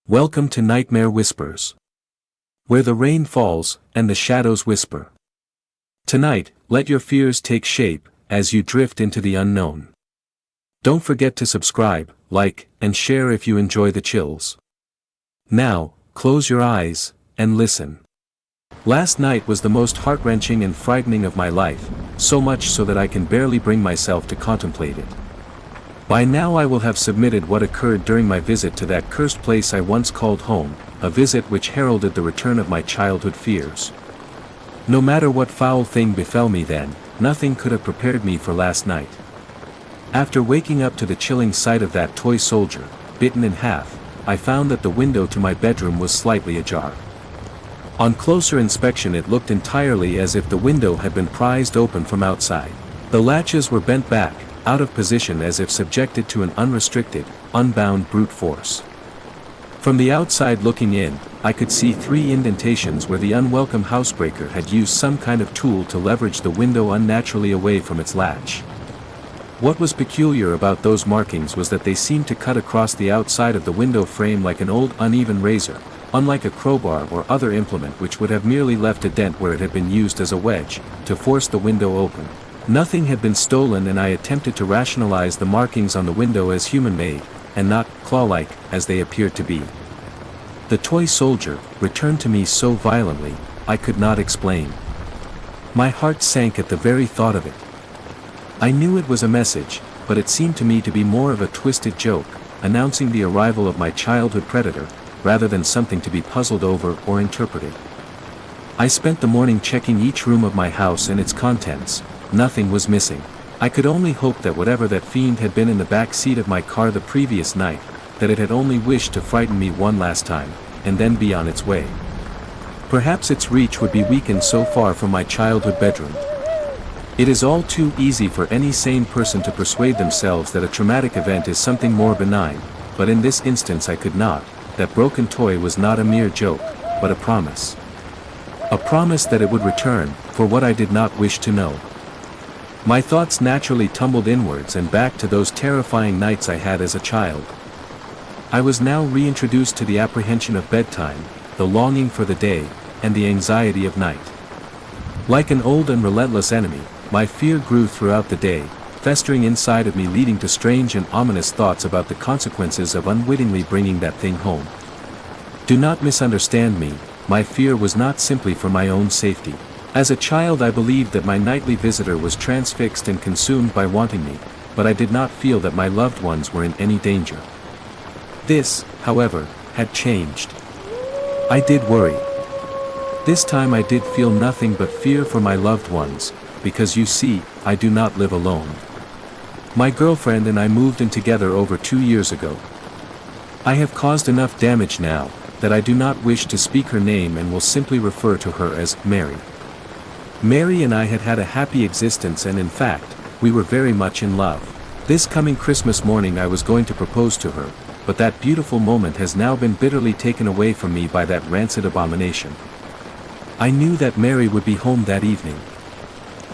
Welcome to Nightmare Whispers, where the rain falls and the shadows whisper. Tonight, let your fears take shape as you drift into the unknown. Don't forget to subscribe, like, and share if you enjoy the chills. Now, close your eyes and listen. Last night was the most heart-wrenching and frightening of my life, so much so that I can barely bring myself to contemplate it. By now I will have submitted what occurred during my visit to that cursed place I once called home, a visit which heralded the return of my childhood fears. No matter what foul thing befell me then, nothing could have prepared me for last night. After waking up to the chilling sight of that toy soldier, bitten in half, I found that the window to my bedroom was slightly ajar. On closer inspection it looked entirely as if the window had been prized open from outside. The latches were bent back, out of position as if subjected to an unrestricted, unbound brute force. From the outside looking in, I could see 3 indentations where the unwelcome housebreaker had used some kind of tool to leverage the window unnaturally away from its latch. What was peculiar about those markings was that they seemed to cut across the outside of the window frame like an old uneven razor, unlike a crowbar or other implement which would have merely left a dent where it had been used as a wedge, to force the window open. Nothing had been stolen, and I attempted to rationalize the markings on the window as human-made, and not claw-like, as they appeared to be. The toy soldier returned to me so violently, I could not explain. My heart sank at the very thought of it. I knew it was a message, but it seemed to me to be more of a twisted joke, announcing the arrival of my childhood predator, rather than something to be puzzled over or interpreted. I spent the morning checking each room of my house and its contents. Nothing was missing. I could only hope that whatever that fiend had been in the back seat of my car the previous night, that it had only wished to frighten me one last time, and then be on its way. Perhaps its reach would be weakened so far from my childhood bedroom. It is all too easy for any sane person to persuade themselves that a traumatic event is something more benign, but in this instance I could not. That broken toy was not a mere joke, but a promise. A promise that it would return, for what I did not wish to know. My thoughts naturally tumbled inwards and back to those terrifying nights I had as a child. I was now reintroduced to the apprehension of bedtime, the longing for the day, and the anxiety of night. Like an old and relentless enemy, my fear grew throughout the day, festering inside of me, leading to strange and ominous thoughts about the consequences of unwittingly bringing that thing home. Do not misunderstand me, my fear was not simply for my own safety. As a child I believed that my nightly visitor was transfixed and consumed by wanting me, but I did not feel that my loved ones were in any danger. This, however, had changed. I did worry. This time I did feel nothing but fear for my loved ones, because you see, I do not live alone. My girlfriend and I moved in together over 2 years ago. I have caused enough damage now, that I do not wish to speak her name and will simply refer to her as Mary. Mary and I had had a happy existence, and in fact, we were very much in love. This coming Christmas morning I was going to propose to her, but that beautiful moment has now been bitterly taken away from me by that rancid abomination. I knew that Mary would be home that evening.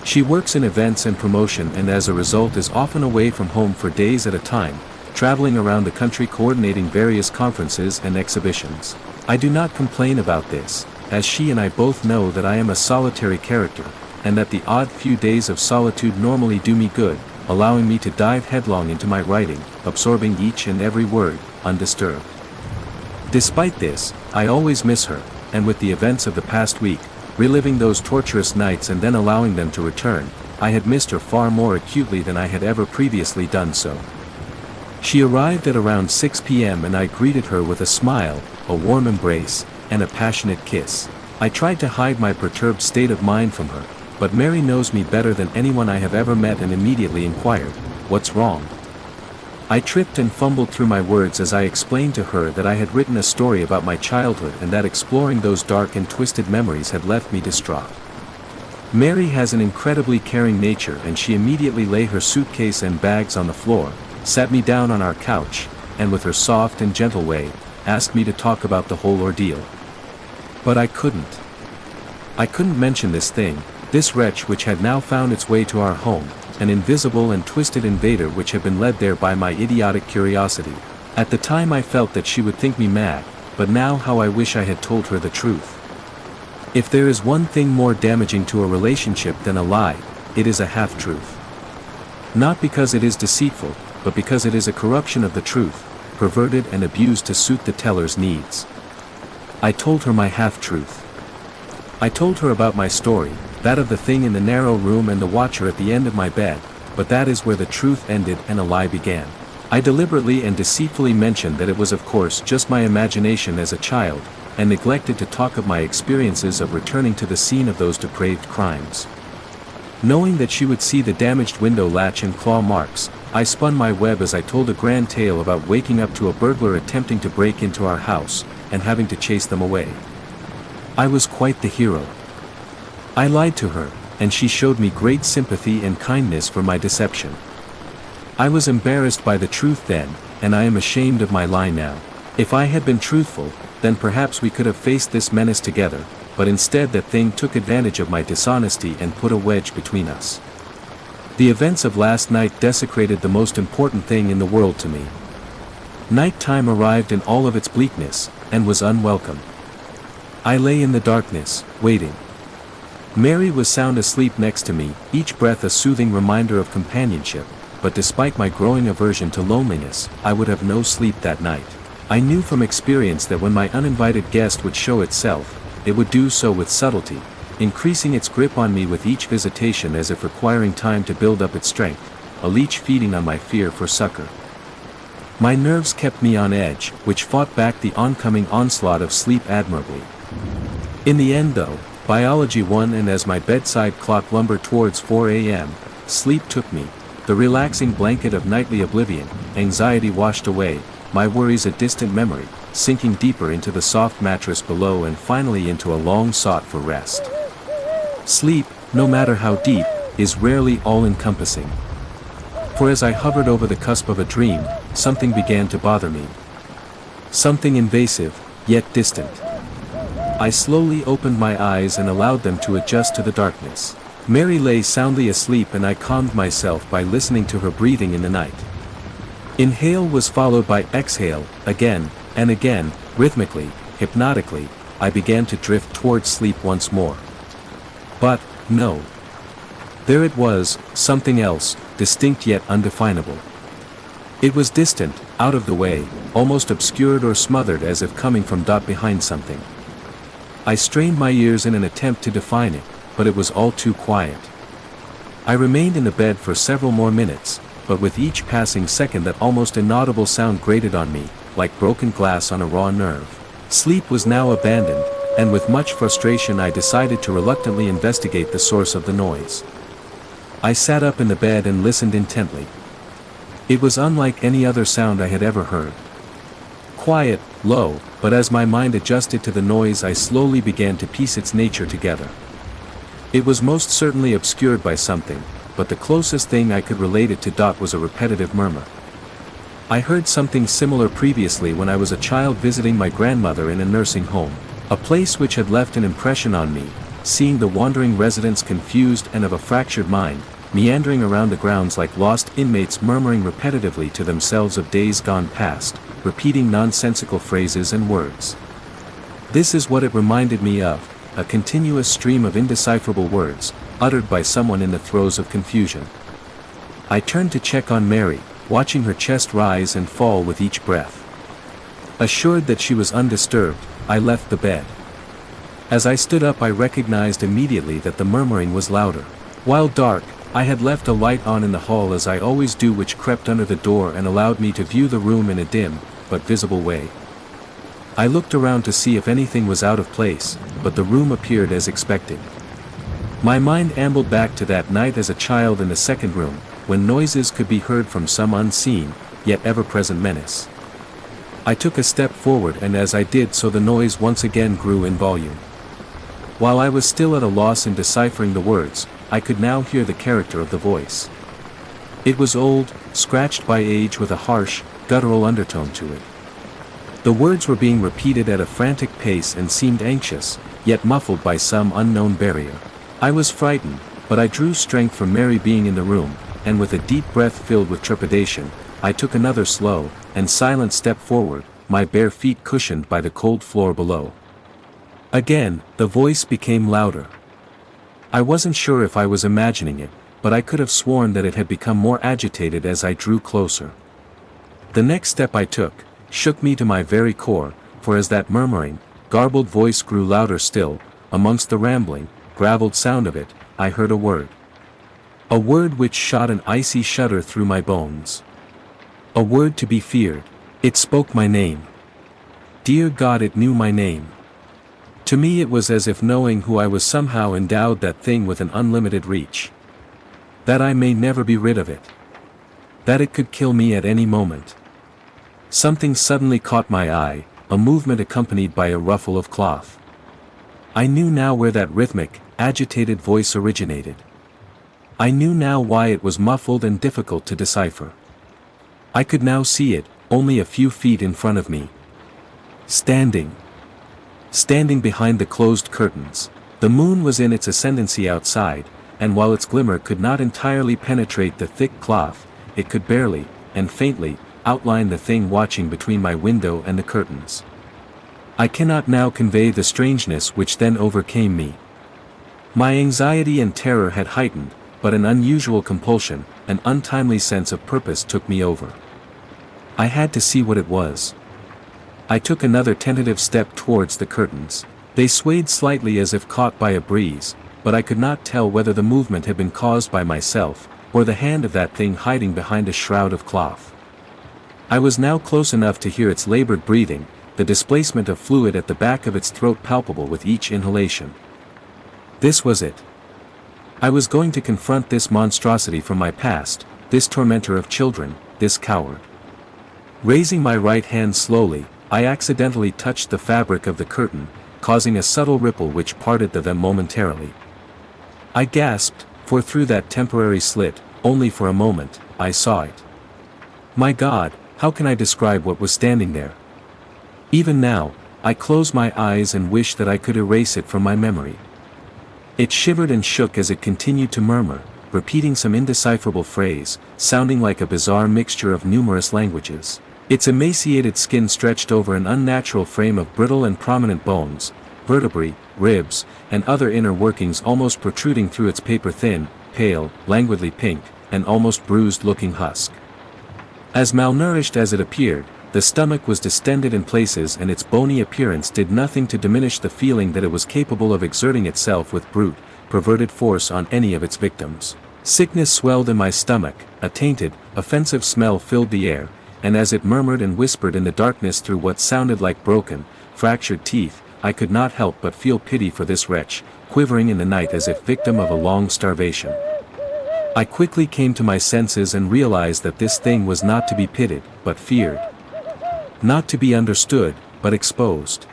She works in events and promotion, and as a result is often away from home for days at a time, traveling around the country coordinating various conferences and exhibitions. I do not complain about this, as she and I both know that I am a solitary character, and that the odd few days of solitude normally do me good, allowing me to dive headlong into my writing, absorbing each and every word, undisturbed. Despite this, I always miss her, and with the events of the past week, reliving those torturous nights and then allowing them to return, I had missed her far more acutely than I had ever previously done so. She arrived at around 6 p.m. and I greeted her with a smile, a warm embrace, and a passionate kiss. I tried to hide my perturbed state of mind from her, but Mary knows me better than anyone I have ever met and immediately inquired, "What's wrong?" I tripped and fumbled through my words as I explained to her that I had written a story about my childhood and that exploring those dark and twisted memories had left me distraught. Mary has an incredibly caring nature, and she immediately laid her suitcase and bags on the floor, sat me down on our couch, and with her soft and gentle way, asked me to talk about the whole ordeal. But I couldn't. I couldn't mention this thing, this wretch which had now found its way to our home, an invisible and twisted invader which had been led there by my idiotic curiosity. At the time I felt that she would think me mad, but now how I wish I had told her the truth. If there is one thing more damaging to a relationship than a lie, it is a half-truth. Not because it is deceitful, but because it is a corruption of the truth, perverted and abused to suit the teller's needs. I told her my half-truth. I told her about my story, that of the thing in the narrow room and the watcher at the end of my bed, but that is where the truth ended and a lie began. I deliberately and deceitfully mentioned that it was of course just my imagination as a child, and neglected to talk of my experiences of returning to the scene of those depraved crimes. Knowing that she would see the damaged window latch and claw marks, I spun my web as I told a grand tale about waking up to a burglar attempting to break into our house, and having to chase them away. I was quite the hero. I lied to her, and she showed me great sympathy and kindness for my deception. I was embarrassed by the truth then, and I am ashamed of my lie now. If I had been truthful, then perhaps we could have faced this menace together, but instead that thing took advantage of my dishonesty and put a wedge between us. The events of last night desecrated the most important thing in the world to me. Night-time arrived in all of its bleakness, and was unwelcome. I lay in the darkness, waiting. Mary was sound asleep next to me, each breath a soothing reminder of companionship, but despite my growing aversion to loneliness, I would have no sleep that night. I knew from experience that when my uninvited guest would show itself, it would do so with subtlety, increasing its grip on me with each visitation as if requiring time to build up its strength, a leech feeding on my fear for succor. My nerves kept me on edge, which fought back the oncoming onslaught of sleep admirably. In the end though, biology won, and as my bedside clock lumbered towards 4 a.m., sleep took me, the relaxing blanket of nightly oblivion, anxiety washed away, my worries a distant memory, sinking deeper into the soft mattress below and finally into a long sought for rest. Sleep, no matter how deep, is rarely all-encompassing. For as I hovered over the cusp of a dream, something began to bother me. Something invasive, yet distant. I slowly opened my eyes and allowed them to adjust to the darkness. Mary lay soundly asleep, and I calmed myself by listening to her breathing in the night. Inhale was followed by exhale, again, and again, rhythmically, hypnotically, I began to drift towards sleep once more. But, no. There it was, something else, distinct yet undefinable. It was distant, out of the way, almost obscured or smothered as if coming from behind something. I strained my ears in an attempt to define it, but it was all too quiet. I remained in the bed for several more minutes, but with each passing second that almost inaudible sound grated on me, like broken glass on a raw nerve. Sleep was now abandoned, and with much frustration I decided to reluctantly investigate the source of the noise. I sat up in the bed and listened intently. It was unlike any other sound I had ever heard. Quiet, low, but as my mind adjusted to the noise I slowly began to piece its nature together. It was most certainly obscured by something, but the closest thing I could relate it to was a repetitive murmur. I heard something similar previously when I was a child visiting my grandmother in a nursing home, a place which had left an impression on me, seeing the wandering residents confused and of a fractured mind, meandering around the grounds like lost inmates murmuring repetitively to themselves of days gone past, repeating nonsensical phrases and words. This is what it reminded me of, a continuous stream of indecipherable words, uttered by someone in the throes of confusion. I turned to check on Mary, watching her chest rise and fall with each breath. Assured that she was undisturbed, I left the bed. As I stood up I recognized immediately that the murmuring was louder. While dark, I had left a light on in the hall as I always do, which crept under the door and allowed me to view the room in a dim, but visible way. I looked around to see if anything was out of place, but the room appeared as expected. My mind ambled back to that night as a child in the second room, when noises could be heard from some unseen, yet ever-present menace. I took a step forward, and as I did so the noise once again grew in volume. While I was still at a loss in deciphering the words, I could now hear the character of the voice. It was old, scratched by age, with a harsh, guttural undertone to it. The words were being repeated at a frantic pace and seemed anxious, yet muffled by some unknown barrier. I was frightened, but I drew strength from Mary being in the room, and with a deep breath filled with trepidation, I took another slow and silent step forward, my bare feet cushioned by the cold floor below. Again, the voice became louder. I wasn't sure if I was imagining it, but I could have sworn that it had become more agitated as I drew closer. The next step I took shook me to my very core, for as that murmuring, garbled voice grew louder still, amongst the rambling, gravelled sound of it, I heard a word. A word which shot an icy shudder through my bones. A word to be feared. It spoke my name. Dear God, it knew my name. To me it was as if knowing who I was somehow endowed that thing with an unlimited reach. That I may never be rid of it. That it could kill me at any moment. Something suddenly caught my eye, a movement accompanied by a ruffle of cloth. I knew now where that rhythmic, agitated voice originated. I knew now why it was muffled and difficult to decipher. I could now see it, only a few feet in front of me. Standing behind the closed curtains. The moon was in its ascendancy outside, and while its glimmer could not entirely penetrate the thick cloth, it could barely, and faintly, outline the thing watching between my window and the curtains. I cannot now convey the strangeness which then overcame me. My anxiety and terror had heightened, but an unusual compulsion, an untimely sense of purpose took me over. I had to see what it was. I took another tentative step towards the curtains. They swayed slightly as if caught by a breeze, but I could not tell whether the movement had been caused by myself, or the hand of that thing hiding behind a shroud of cloth. I was now close enough to hear its labored breathing, the displacement of fluid at the back of its throat palpable with each inhalation. This was it. I was going to confront this monstrosity from my past, this tormentor of children, this coward. Raising my right hand slowly, I accidentally touched the fabric of the curtain, causing a subtle ripple which parted them momentarily. I gasped, for through that temporary slit, only for a moment, I saw it. My God, how can I describe what was standing there? Even now, I close my eyes and wish that I could erase it from my memory. It shivered and shook as it continued to murmur, repeating some indecipherable phrase, sounding like a bizarre mixture of numerous languages. Its emaciated skin stretched over an unnatural frame of brittle and prominent bones, vertebrae, ribs, and other inner workings almost protruding through its paper-thin, pale, languidly pink, and almost bruised-looking husk. As malnourished as it appeared, the stomach was distended in places and its bony appearance did nothing to diminish the feeling that it was capable of exerting itself with brute, perverted force on any of its victims. Sickness swelled in my stomach, a tainted, offensive smell filled the air, and as it murmured and whispered in the darkness through what sounded like broken, fractured teeth, I could not help but feel pity for this wretch, quivering in the night as if victim of a long starvation. I quickly came to my senses and realized that this thing was not to be pitied, but feared. Not to be understood, but exposed.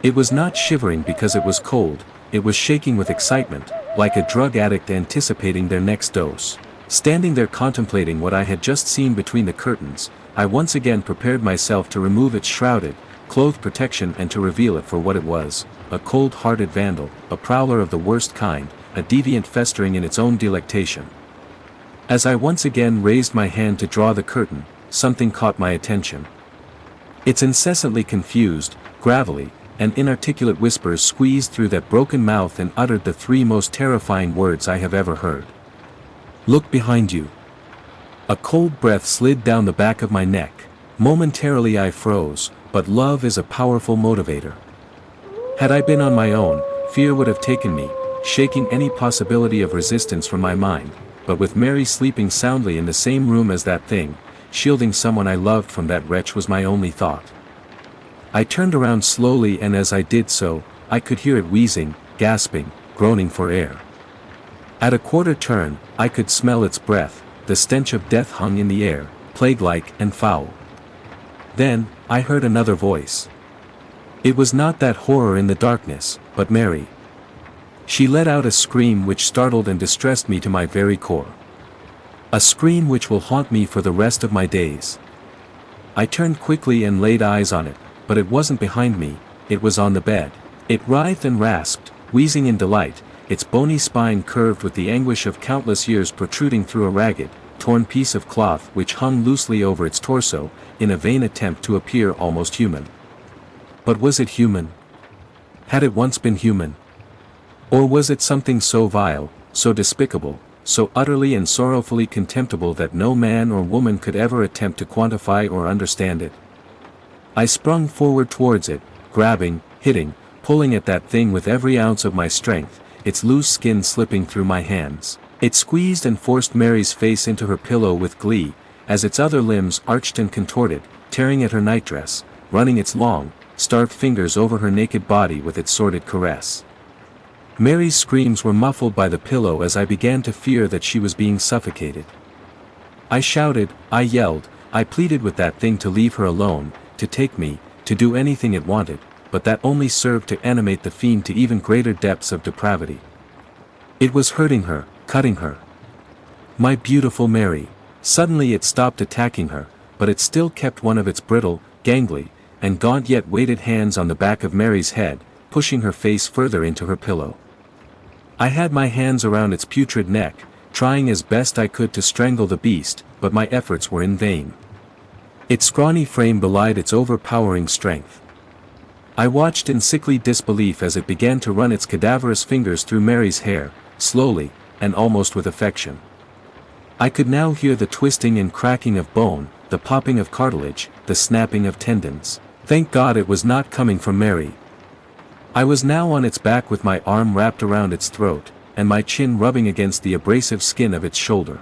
It was not shivering because it was cold, it was shaking with excitement, like a drug addict anticipating their next dose. Standing there contemplating what I had just seen between the curtains, I once again prepared myself to remove its shrouded, clothed protection and to reveal it for what it was, a cold-hearted vandal, a prowler of the worst kind, a deviant festering in its own delectation. As I once again raised my hand to draw the curtain, something caught my attention. Its incessantly confused, gravelly, and inarticulate whispers squeezed through that broken mouth and uttered the three most terrifying words I have ever heard. Look behind you. A cold breath slid down the back of my neck. Momentarily I froze, but love is a powerful motivator. Had I been on my own, fear would have taken me, shaking any possibility of resistance from my mind, but with Mary sleeping soundly in the same room as that thing, shielding someone I loved from that wretch was my only thought. I turned around slowly and as I did so, I could hear it wheezing, gasping, groaning for air. At a quarter turn, I could smell its breath, the stench of death hung in the air, plague-like and foul. Then, I heard another voice. It was not that horror in the darkness, but Mary. She let out a scream which startled and distressed me to my very core. A scream which will haunt me for the rest of my days. I turned quickly and laid eyes on it, but it wasn't behind me, it was on the bed. It writhed and rasped, wheezing in delight, its bony spine curved with the anguish of countless years protruding through a ragged, torn piece of cloth which hung loosely over its torso, in a vain attempt to appear almost human. But was it human? Had it once been human? Or was it something so vile, so despicable, so utterly and sorrowfully contemptible that no man or woman could ever attempt to quantify or understand it? I sprung forward towards it, grabbing, hitting, pulling at that thing with every ounce of my strength, its loose skin slipping through my hands. It squeezed and forced Mary's face into her pillow with glee, as its other limbs arched and contorted, tearing at her nightdress, running its long, starved fingers over her naked body with its sordid caress. Mary's screams were muffled by the pillow as I began to fear that she was being suffocated. I shouted, I yelled, I pleaded with that thing to leave her alone, to take me, to do anything it wanted, but that only served to animate the fiend to even greater depths of depravity. It was hurting her, cutting her. My beautiful Mary. Suddenly it stopped attacking her, but it still kept one of its brittle, gangly, and gaunt yet weighted hands on the back of Mary's head, pushing her face further into her pillow. I had my hands around its putrid neck, trying as best I could to strangle the beast, but my efforts were in vain. Its scrawny frame belied its overpowering strength. I watched in sickly disbelief as it began to run its cadaverous fingers through Mary's hair, slowly, and almost with affection. I could now hear the twisting and cracking of bone, the popping of cartilage, the snapping of tendons. Thank God it was not coming from Mary. I was now on its back with my arm wrapped around its throat, and my chin rubbing against the abrasive skin of its shoulder.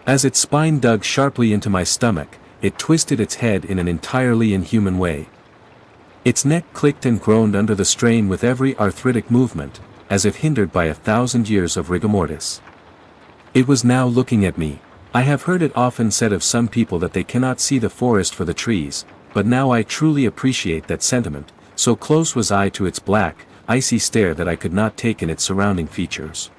As its spine dug sharply into my stomach, it twisted its head in an entirely inhuman way. Its neck clicked and groaned under the strain with every arthritic movement, as if hindered by 1,000 years of rigor mortis. It was now looking at me. I have heard it often said of some people that they cannot see the forest for the trees, but now I truly appreciate that sentiment, so close was I to its black, icy stare that I could not take in its surrounding features.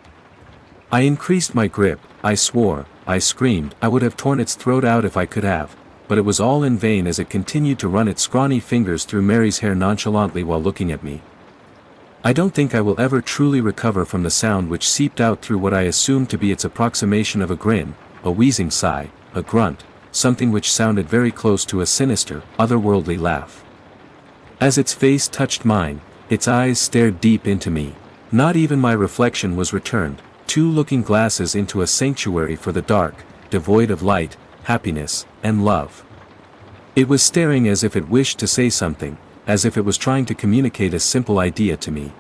I increased my grip, I swore, I screamed, I would have torn its throat out if I could have, but it was all in vain as it continued to run its scrawny fingers through Mary's hair nonchalantly while looking at me. I don't think I will ever truly recover from the sound which seeped out through what I assumed to be its approximation of a grin, a wheezing sigh, a grunt, something which sounded very close to a sinister, otherworldly laugh. As its face touched mine, its eyes stared deep into me. Not even my reflection was returned, two looking glasses into a sanctuary for the dark, devoid of light, happiness, and love. It was staring as if it wished to say something, as if it was trying to communicate a simple idea to me.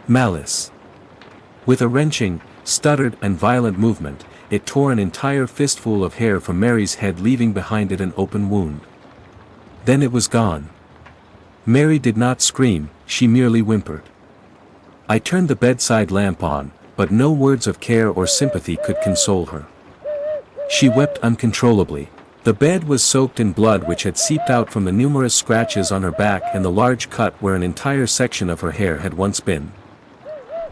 Malice. With a wrenching, stuttered and violent movement, it tore an entire fistful of hair from Mary's head, leaving behind it an open wound. Then it was gone. Mary did not scream, she merely whimpered. I turned the bedside lamp on, but no words of care or sympathy could console her. She wept uncontrollably. The bed was soaked in blood which had seeped out from the numerous scratches on her back and the large cut where an entire section of her hair had once been.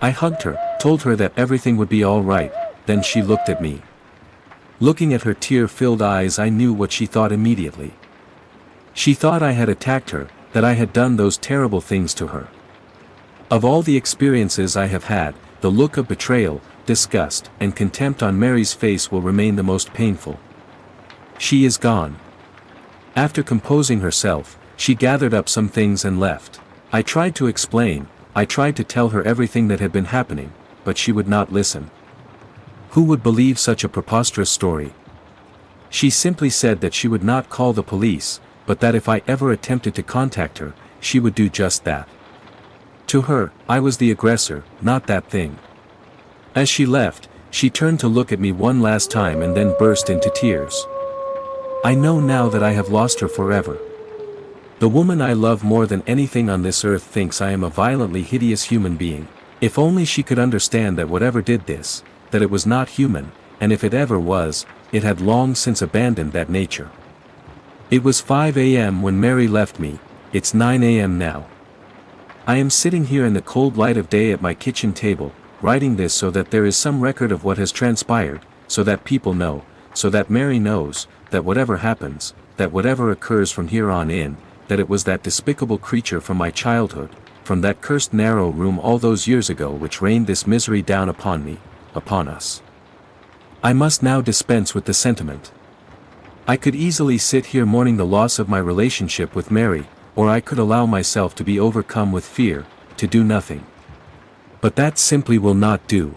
I hugged her, told her that everything would be all right, then she looked at me. Looking at her tear-filled eyes, I knew what she thought immediately. She thought I had attacked her, that I had done those terrible things to her. Of all the experiences I have had, the look of betrayal, disgust, and contempt on Mary's face will remain the most painful. She is gone. After composing herself, she gathered up some things and left. I tried to explain, I tried to tell her everything that had been happening, but she would not listen. Who would believe such a preposterous story? She simply said that she would not call the police, but that if I ever attempted to contact her, she would do just that. To her, I was the aggressor, not that thing. As she left, she turned to look at me one last time and then burst into tears. I know now that I have lost her forever. The woman I love more than anything on this earth thinks I am a violently hideous human being. If only she could understand that whatever did this, that it was not human, and if it ever was, it had long since abandoned that nature. It was 5 a.m. when Mary left me, it's 9 a.m. now. I am sitting here in the cold light of day at my kitchen table, writing this so that there is some record of what has transpired, so that people know, so that Mary knows, that whatever happens, that whatever occurs from here on in, that it was that despicable creature from my childhood, from that cursed narrow room all those years ago which rained this misery down upon me, upon us. I must now dispense with the sentiment. I could easily sit here mourning the loss of my relationship with Mary, or I could allow myself to be overcome with fear, to do nothing. But that simply will not do.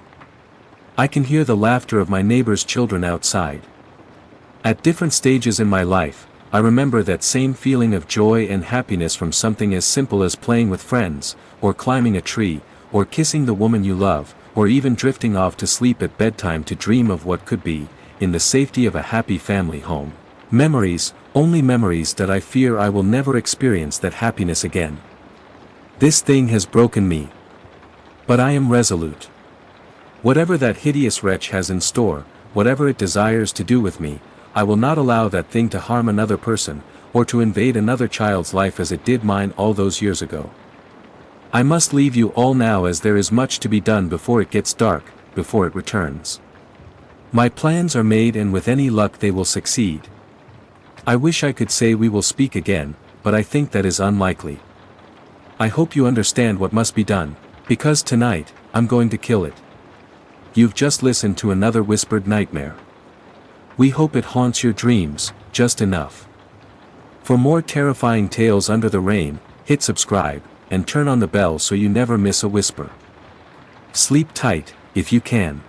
I can hear the laughter of my neighbor's children outside. At different stages in my life, I remember that same feeling of joy and happiness from something as simple as playing with friends, or climbing a tree, or kissing the woman you love, or even drifting off to sleep at bedtime to dream of what could be, in the safety of a happy family home. Memories, only memories that I fear I will never experience that happiness again. This thing has broken me. But I am resolute. Whatever that hideous wretch has in store, whatever it desires to do with me, I will not allow that thing to harm another person, or to invade another child's life as it did mine all those years ago. I must leave you all now as there is much to be done before it gets dark, before it returns. My plans are made and with any luck they will succeed. I wish I could say we will speak again, but I think that is unlikely. I hope you understand what must be done, because tonight, I'm going to kill it. You've just listened to another whispered nightmare. We hope it haunts your dreams, just enough. For more terrifying tales under the rain, hit subscribe, and turn on the bell so you never miss a whisper. Sleep tight, if you can.